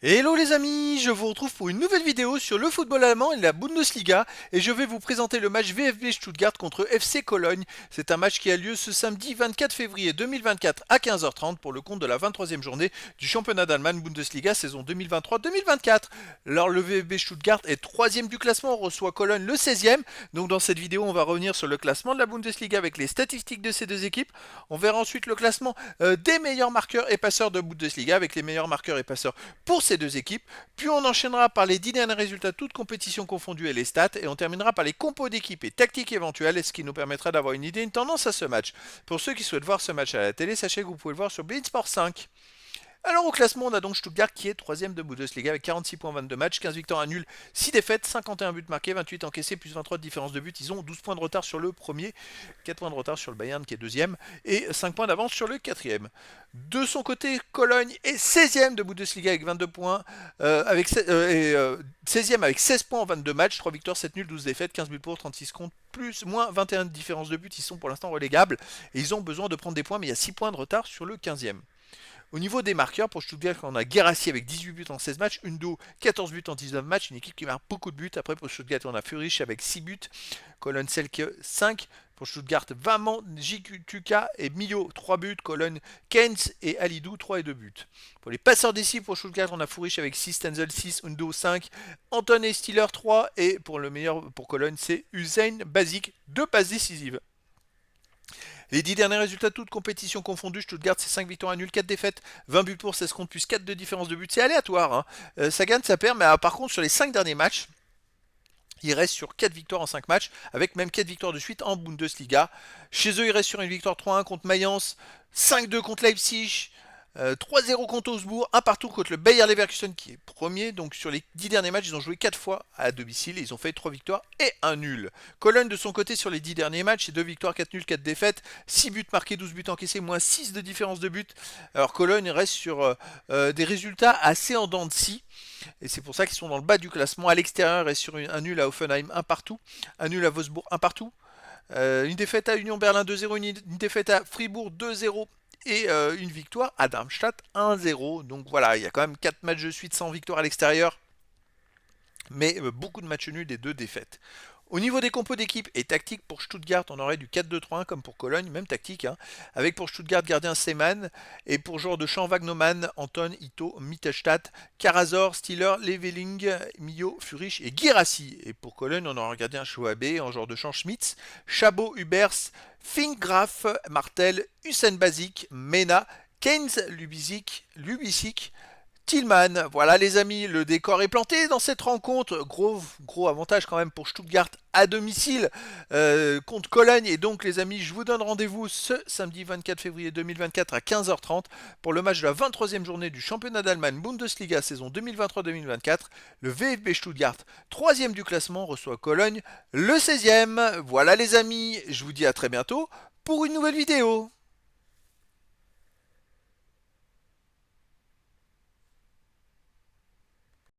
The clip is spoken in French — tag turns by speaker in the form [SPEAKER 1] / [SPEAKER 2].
[SPEAKER 1] Hello les amis, je vous retrouve pour une nouvelle vidéo sur le football allemand et la Bundesliga et je vais vous présenter le match VfB Stuttgart contre FC Cologne. C'est un match qui a lieu ce samedi 24 février 2024 à 15h30 pour le compte de la 23e journée du championnat d'Allemagne Bundesliga saison 2023-2024. Alors le VfB Stuttgart est 3e du classement, on reçoit Cologne le 16e. Donc dans cette vidéo on va revenir sur le classement de la Bundesliga avec les statistiques de ces deux équipes. On verra ensuite le classement des meilleurs marqueurs et passeurs de Bundesliga avec les meilleurs marqueurs et passeurs pour ces deux équipes, puis on enchaînera par les 10 derniers résultats toutes compétitions confondues et les stats, et on terminera par les compos d'équipe et tactiques éventuelles, ce qui nous permettra d'avoir une idée, une tendance à ce match. Pour ceux qui souhaitent voir ce match à la télé, sachez que vous pouvez le voir sur Beansport 5. Alors au classement, on a donc Stuttgart qui est 3 de Bundesliga avec 46 points, 22 matchs, 15 victoires, 1 nul, 6 défaites, 51 buts marqués, 28 encaissés, plus 23 de différence de but. Ils ont 12 points de retard sur le premier, 4 points de retard sur le Bayern qui est deuxième et 5 points d'avance sur le quatrième. De son côté, Cologne est 16e de Bundesliga avec 22 points, 16e avec 16 points en 22 matchs, 3 victoires, 7 nuls, 12 défaites, 15 buts pour, 36 contre, plus moins 21 de différence de but. Ils sont pour l'instant relégables et ils ont besoin de prendre des points, mais il y a 6 points de retard sur le 15e. Au niveau des marqueurs, pour Stuttgart, on a Guirassy avec 18 buts en 16 matchs, Undo 14 buts en 19 matchs, une équipe qui marque beaucoup de buts. Après, pour Stuttgart, on a Furich avec 6 buts, Cologne Selke 5. Pour Stuttgart, Vaman, Jikutuka et Millo 3 buts, Cologne Keynes et Alidou 3 et 2 buts. Pour les passeurs décisifs, pour Stuttgart, on a Furich avec 6, Stenzel 6, Undo 5, Anton et Stiller 3 et pour le meilleur pour Cologne, c'est Hussein Basic 2 passes décisives. Les 10 derniers résultats, toutes compétitions confondues, Stuttgart c'est 5 victoires, 1 nul, 4 défaites, 20 buts pour, 16 contre, plus 4 de différence de but. C'est aléatoire, hein. Ça gagne, ça perd, mais par contre sur les 5 derniers matchs, il reste sur 4 victoires en 5 matchs, avec même 4 victoires de suite en Bundesliga. Chez eux, il reste sur une victoire 3-1 contre Mayence, 5-2 contre Leipzig, 3-0 contre Augsbourg, un partout contre le Bayer Leverkusen qui est premier. Donc sur les 10 derniers matchs, ils ont joué 4 fois à domicile et ils ont fait 3 victoires et un nul. Cologne de son côté sur les 10 derniers matchs, c'est 2 victoires, 4 nuls, 4 défaites, 6 buts marqués, 12 buts encaissés, moins 6 de différence de but. Alors Cologne reste sur des résultats assez en dents de scie. Et c'est pour ça qu'ils sont dans le bas du classement. À l'extérieur, et sur un nul à Offenheim, un partout. Un nul à Wolfsburg, un partout. Une défaite à Union Berlin 2-0, une défaite à Fribourg 2-0 et une victoire à Darmstadt 1-0. Donc voilà, il y a quand même 4 matchs de suite sans victoire à l'extérieur, mais beaucoup de matchs nuls et 2 défaites. Au niveau des compos d'équipe et tactique pour Stuttgart, on aurait du 4-2-3-1 comme pour Cologne, même tactique, hein, avec pour Stuttgart gardien Seemann et pour joueur de champ Wagnoman, Anton, Ito, Mittelstadt, Karazor, Stiller, Leveling, Mio, Furich et Guirassy. Et pour Cologne, on aura gardien Schwabé en joueur de champ Schmitz, Chabot, Hubers, Finkgraf, Martel, Hussein Basic, Mena, Keynes, Lubisic, Tillman, voilà les amis, le décor est planté dans cette rencontre. Gros avantage quand même pour Stuttgart à domicile contre Cologne. Et donc les amis, je vous donne rendez-vous ce samedi 24 février 2024 à 15h30 pour le match de la 23e journée du championnat d'Allemagne Bundesliga saison 2023-2024. Le VfB Stuttgart, 3e du classement, reçoit Cologne, le 16e. Voilà les amis, je vous dis à très bientôt pour une nouvelle vidéo.